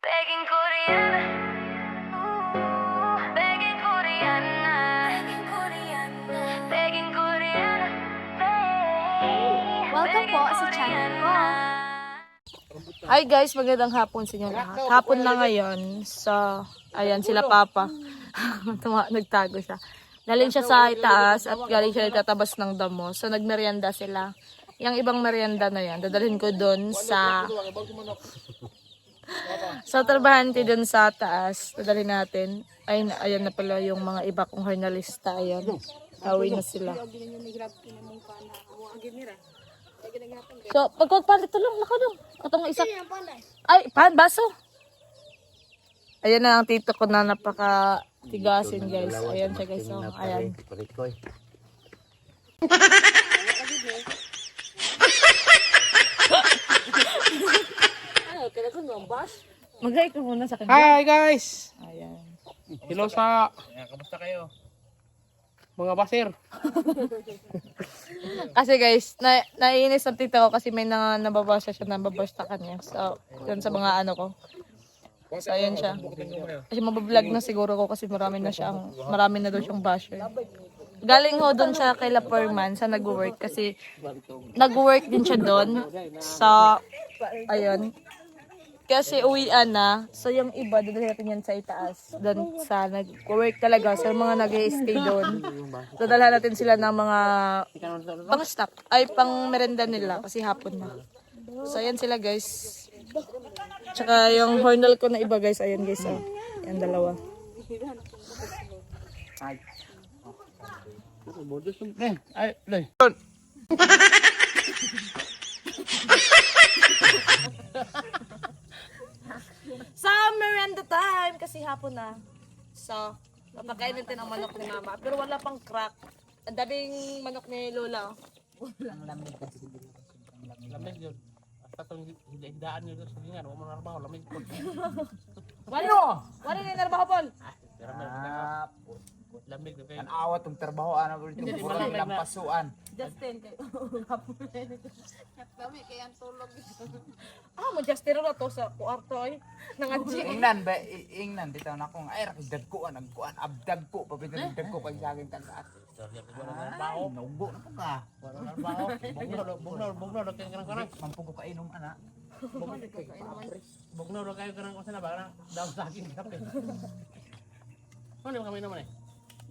Begging Korean, begging Korean, begging Korean. Welcome po sa channel ko. Hi guys, magandang hapon sa inyo lahat. Hapon na ngayon. So, ayan sila Papa. Nagtago siya. Galing siya sa itaas at galing siya tatabas ng damo. So, nagmerienda sila. Yung ibang merienda na yan, dadalhin ko doon sa trabahante doon sa taas. Dadalhin natin. Ayun, ayan na pala yung mga iba kong journalista. Ayan. Away na sila. So, pagpagpalit ito lang, naka dong. Katong isa. Ay, baso. Ayan na ang tito ko na napaka-tigasin, guys. Ayan siya, guys. So, ayan. Mag-hi ka muna sa kanya. Hi guys! Ayan. Hello sa... Kamusta kayo? Mga baser. Kasi guys, naiinis ang tito ko kasi may nababasa siya, nababasa kanya. So, yun sa mga ano ko. So, ayan siya. Kasi mabablog na siguro ko kasi marami na doon siyang basher. Galing ho doon siya kay La Perman sa nag-work kasi nag-work din siya doon sa, ayun. Kasi uwian na. So, yung iba, dadalhin natin yan sa itaas. Doon sa nag-work talaga. So, mga nag-stay doon. Dadalhin natin sila ng mga pang-stock. Ay, pang-merenda nila. Kasi hapon na. So, ayan sila, guys. Tsaka yung hornal ko na iba, guys. Ayan, guys. Oh. Ayan, dalawa. Ay, lay. Sa merenda time kasi hapon na. So, napakain natin ang manok ni Mama. Pero wala pang crack. Ang daming manok ni Lola. Lamig yun. Basta itong hindaan nyo sa lingan. Huwag mo narbaho. Lamig po. Wala na narbaho, Paul. Pero lamig na kayo. Ang awat ng trabaho ana ko dito puro ilang pasuan. Justin, kayo. Kami, kaya ang tulog. Mo Justin na to sa kuarto ay. Nangadji. Ingnan ba ingnan bitaw na kong ay rakdag ko ang kuan abdag ko papitag ko kay sa akin tagsaat. Narbaho. Naugo na po ka. Wala narbaho. Bugnaw na kayo karang-karang. Mampugo ka inom ana. Bugnaw na kayo karang kasi na ba? Daw sa akin kape. Ano yung kami naman eh?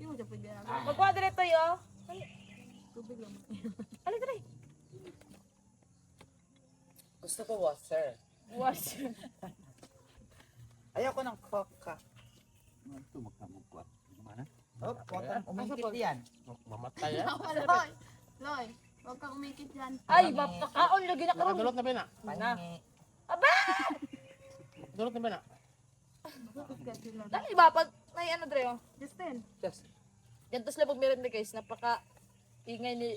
Magkuha dito yo. Ali dali. Gusto ko water. Wash. Ayoko ng coca. Ito magkamugkwat. Mana? Oh, wag kang umingkit yan. Mamatay eh. Loy, huwag kang umikit dyan. Ay, mapakaon lagi na karon. Nakadulot na ba na? Pahingi. Aba! Dulot na ba na? Dali ba pag may ano dre oh. Justin. Just Yan to sila pag meron na guys, napaka ingay ni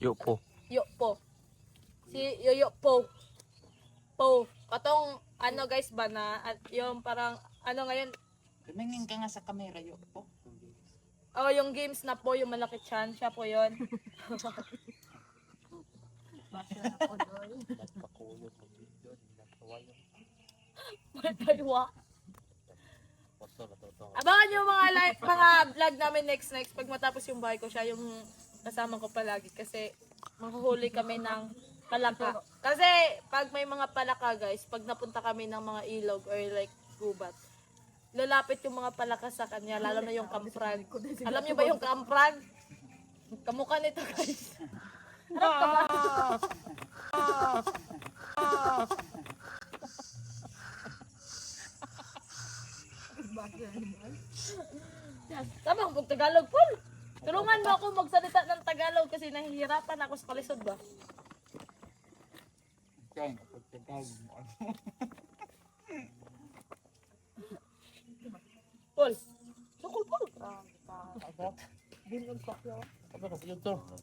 Yo po. Yopo. Si Yopo. Po. Katong ano guys ba na at yung parang ano ngayon, tumingin ka nga sa camera yo po. oh yung games na po, yung malaki chan, siya po yon. Mataywa. Abangan yung mga vlog namin next pag matapos yung bahay ko, siya yung kasama ko palagi kasi mahuhuli kami ng palaka. Kasi pag may mga palaka guys, pag napunta kami ng mga ilog or like gubat, lalapit yung mga palaka sa kanya, lalo na yung kamprag. Alam niyo ba yung kamprag? Kamukha nito guys. Harap ka ba? Tama kung Tagalog po. Tulungan mo ako magsalita ng Tagalog kasi nahihirapan ako sa kalisod ba? Okay. Paul. Sukol Paul.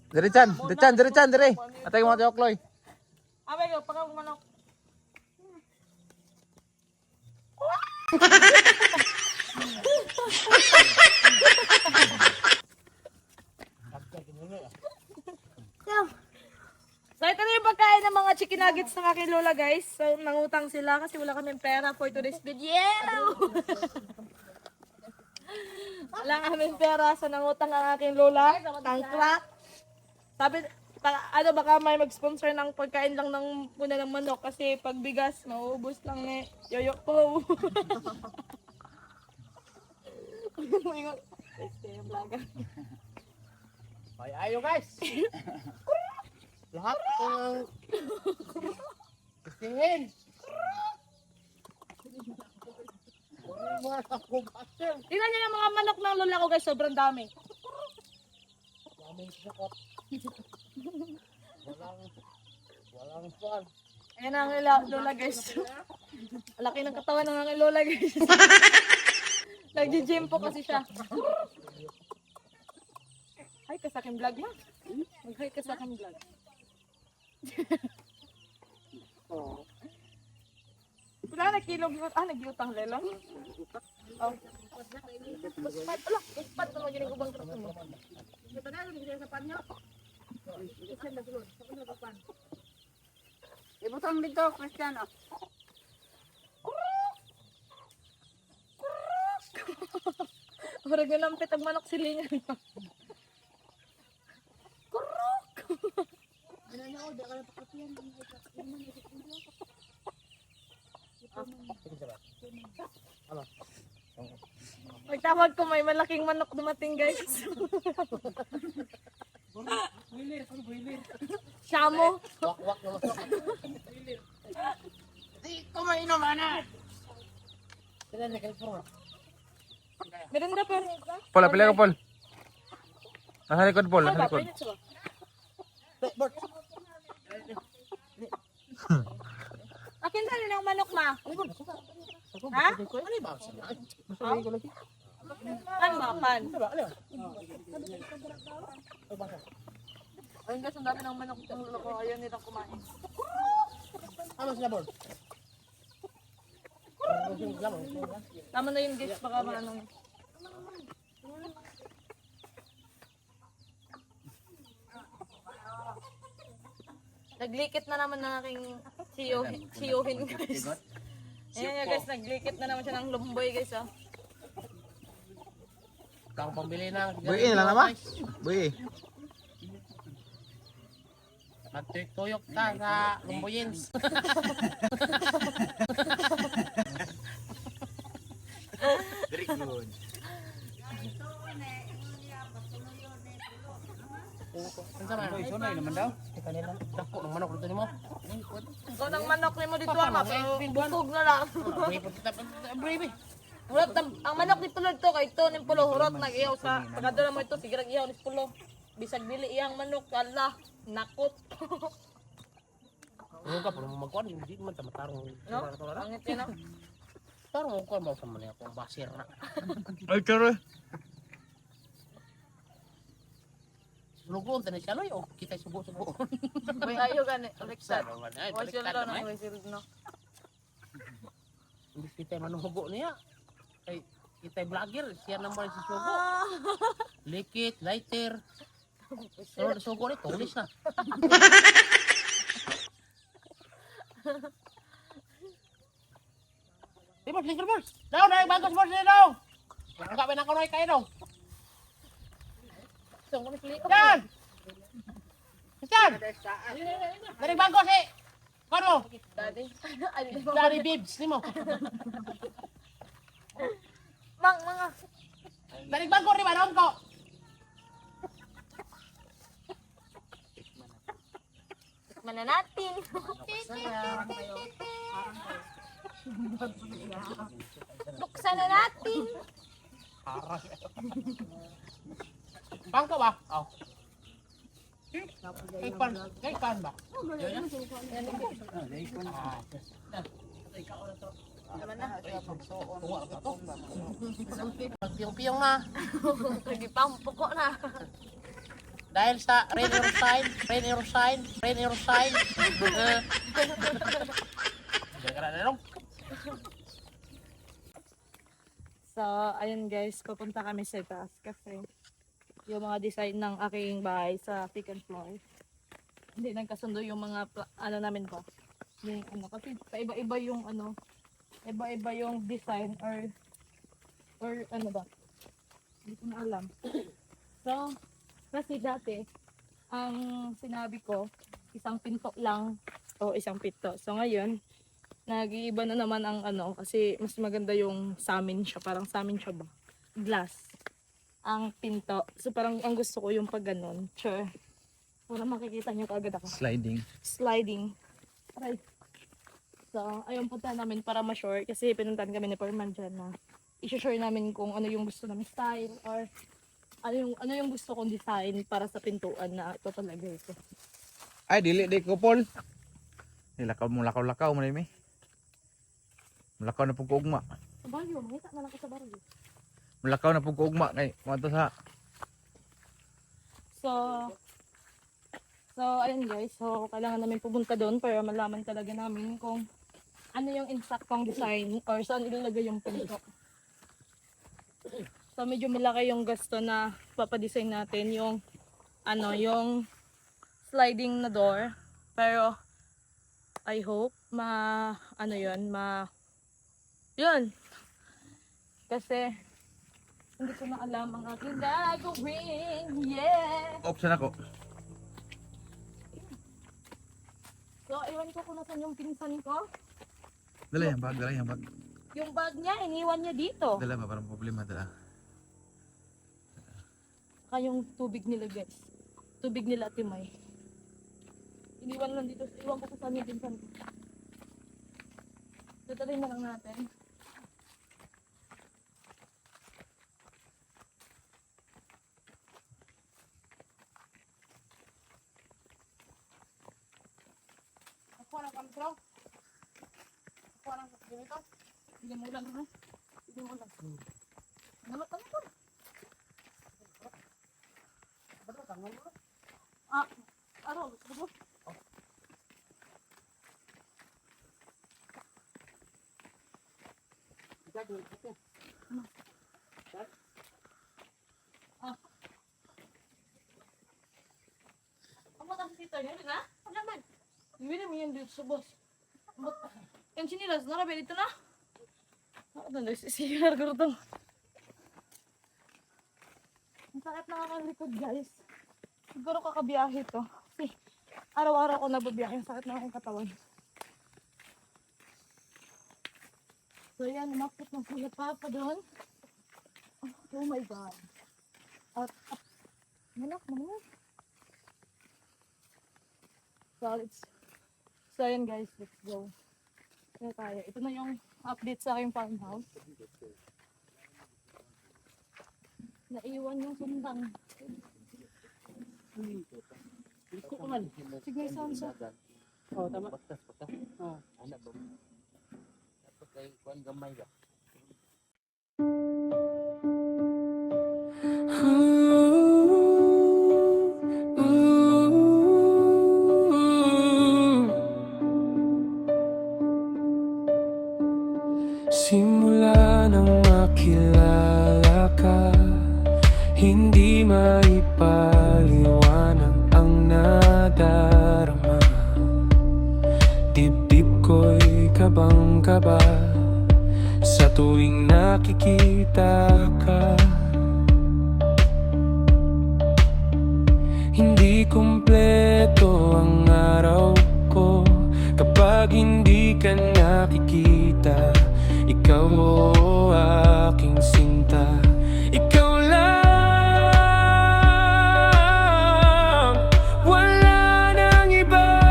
Diretsan, dire. Atay mo tayo, Chloe. Abay ko, pagkakong manok. So ito na yung pagkain ng mga chicken nuggets ng aking lola, guys. So, nangutang sila kasi wala kaming pera for today's video. Wala kaming pera, so nangutang ang aking lola. Tangkla. Sabi, baka may mag-sponsor ng pagkain lang ng muna ng manok kasi pag bigas, mauubos lang ni Yoyo po. Ay, ayo guys. Lahat ng Tingin. Tingnan niyo yung mga manok ng lola ko, guys. Sobrang dami. Daming sukot. Walang fun. Ayan ang lola, guys. Laki ng katawan ng aking lola, guys. Nag-gym po kasi siya. Hi ka sa aking vlog, ma. Mag-hi ka sa aking vlog. Wala na kilog. Nag-iutang lelo. Oh. Puspat. Ala, puspat naman yun yung ubang trato mo. Ibutang dito, Cristiano. Parang ganampit ang manok silingan. Magtawag ko, may malaking manok dumating, guys. Shamo. Wak-wak na masok. Di ko mainom, ana. Sila na kayo po. Merenda pa. Paul, apil ako, Paul. Nasa likod, Paul. Nasa likod. Akin na rin ang manok, ma. Ha? Ano ba? Ano ba? Pan? Ayun guys, ang dami ng manok ng lolo ko. Ayaw nilang kumain. Ano sila, Paul? Tama na yun, guys. Baka maanong. Naglikit na naman ng aking siyuhin, guys. Ayan nga, guys. Naglikit na naman siya ng lumboy, guys. Oh. Kang pambili ng... Buiin lang naman. Buiin. Nagtuyok ka sa Lumbuyins. Very good. Ano sa man? Sunay naman daw. Kanila. Dako ng manok dito mo. Ikaw ng manok ni mo dito, ama. Pero bukog na lang. Brave. Hurot, ang manok ni Pulod to, kay ito ni Pulo, hurot, nag-iyaw sa, pagkadala mo ito, sige nag-iyaw ni Pulo. Bisag dili iyang manok, ala, nakot. Ano ka po nang magkuhan, hindi man tamatarong. No? Angit yun, no? Tarong magkuhan ba sa manay ako, basir na. Ay, karo. Lugon, tanay siya, loy, o kita subo-subo. Uy, ayaw gani, Alexad. Ay, Huwag sila daw na, huwag sila no. Hindi kita manuhubo niya. Ay, kita vlogger, siya naman si subo. Likit, lighter. Pero sugo ni, tulis na. Libos, linger boss. Daw, bagos boss niya daw. Ang gabi na kunoy kayo daw. So, kung nipili ko. Yan! Yan! Dari bagos eh! Kano? Daddy. Ay, di ba? Dari bibs, ni mo. Mga. Dari bagos rin ba noon ko? Tikman na natin. Buksan na natin. Bangko ba? Oh. Kay pan ba? Naman na. Piyong-piyong na. Lagi pa, puko na. Dahil sa rain or shine. Gara na lang. So, ayun guys, pupunta kami sa taas kasi yung mga design ng aking bahay sa second floor. hindi nagkasundo yung mga ano namin ba. Yung ano kasi iba-iba yung ano, iba-iba yung design or ano ba? Hindi ko na alam. So, kasi dati ang sinabi ko isang pinto lang o isang pinto. So ngayon, nag-iiba na naman ang ano kasi mas maganda yung sa amin siya, parang sa amin siya ba? Glass ang pinto. So parang ang gusto ko yung pag ganun. Sure. Para makikita niyo kaagad ako. Sliding. Right. So, ayun punta namin para ma-sure kasi pinuntahan kami ni Perman dyan na i-sure namin kung ano yung gusto namin style or ano yung gusto kong design para sa pintuan na ito talaga ito. Ay, dili di ko Paul. Nilakaw mo lakaw mo mi. Mulakaw na pug ugma. Sa baryo, makita na lang ko sa baryo. Mulakaw na pug ugma kay mo sa. So ayun guys, so kailangan namin pumunta doon para malaman talaga namin kung ano yung insaktong design or saan ilalagay yung pinto. So medyo malaki yung gasto na papadesign natin yung ano, yung sliding na door. Pero I hope yun. Kasi hindi ko na alam ang aking gagawin. Yeah! Option ako. So, iwan ko kung nasan yung pinsan ko. Dala yan bag. Yung bag niya, iniwan niya dito. Dala ba parang problema dala. Saka yung tubig nila guys. Tubig nila Timay. Iniwan lang dito. Iwan ko kung saan yung pinsan ko. Tutuloy na lang natin. Ako ng kamtro. Ako ng ganito. Bigyan mo lang ha. Bigyan mo lang. Namat ano to? Ano? Ano? Ang matang sita niya rin ha? Ano naman? Hindi naman yan dito sa boss. Yan sinilas, narabi dito na. Ako na, nagsisigar ko ito. Ang sakit na ang likod guys. Siguro kakabiyahe to. Kasi araw-araw ko nababiyahe. Ang sakit na akong katawan. So yan, umakit ng kuya papa doon. Oh my god. At malak naman. So yan guys, let's go. Kaya tayo. Ito na yung update sa aking farmhouse. Naiwan yung sundang. Sige, Sansa. Oh, tama. Patas. Oh, ana ba? Tapos kay kuan gamay ba? Simula nang makilala ka, hindi maipaliwanag ang nadarama. Dibdib ko'y kabang-kaba sa tuwing nakikita ka. Hindi kumpleto ang araw ko kapag hindi ka nakikita. Ikaw o aking sinta, ikaw lang, wala nang iba.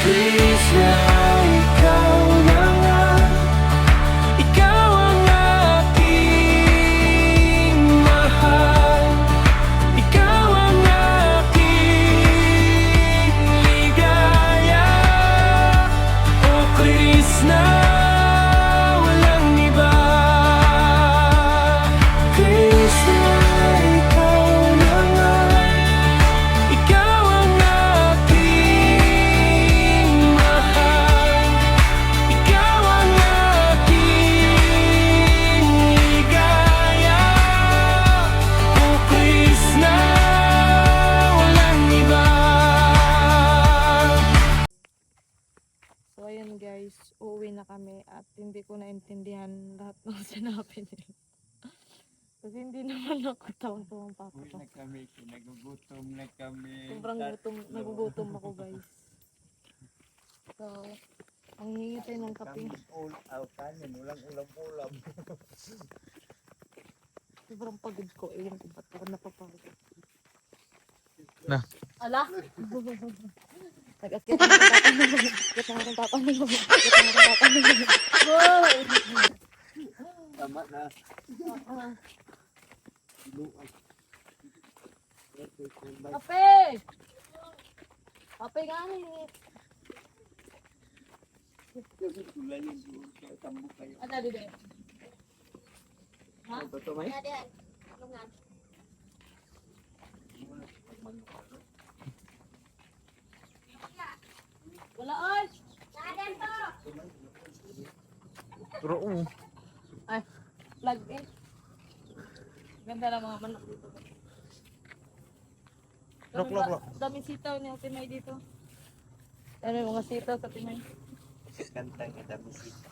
Please na ikaw na nga, ikaw ang aking mahal, ikaw ang aking guys, uuwi na kami at hindi ko naintindihan lahat ng sinabi nila. Kasi hindi naman ako tawang-tawang papa ko. kami, nagugutom na kami. Sobrang nagugutom ako guys. So, ang hingi tayo ng kape. Walang ulam-ulam. Sobrang pagod ko. Ewan ko ba't ako napapagod. Na. Ala! Nag-askit na ng tatanong. Tama na. Kape! Kape nga ni. Ada di deh. Hah? Ada. Lungan. Wala ay. Turo mo. Ay, plug in. Ganda ng mga manok dito. Lok. Daming sitaw ni Ate May dito. Ano yung mga sitaw sa Ate May? Kantang kita bisita.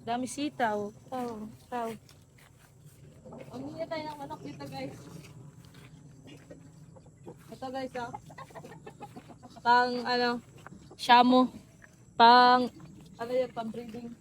Dami sitaw. Tao. Ang hingi tayo ng manok dito guys. Ito guys pang ano, shamo. Pang, ano yun, pang breeding.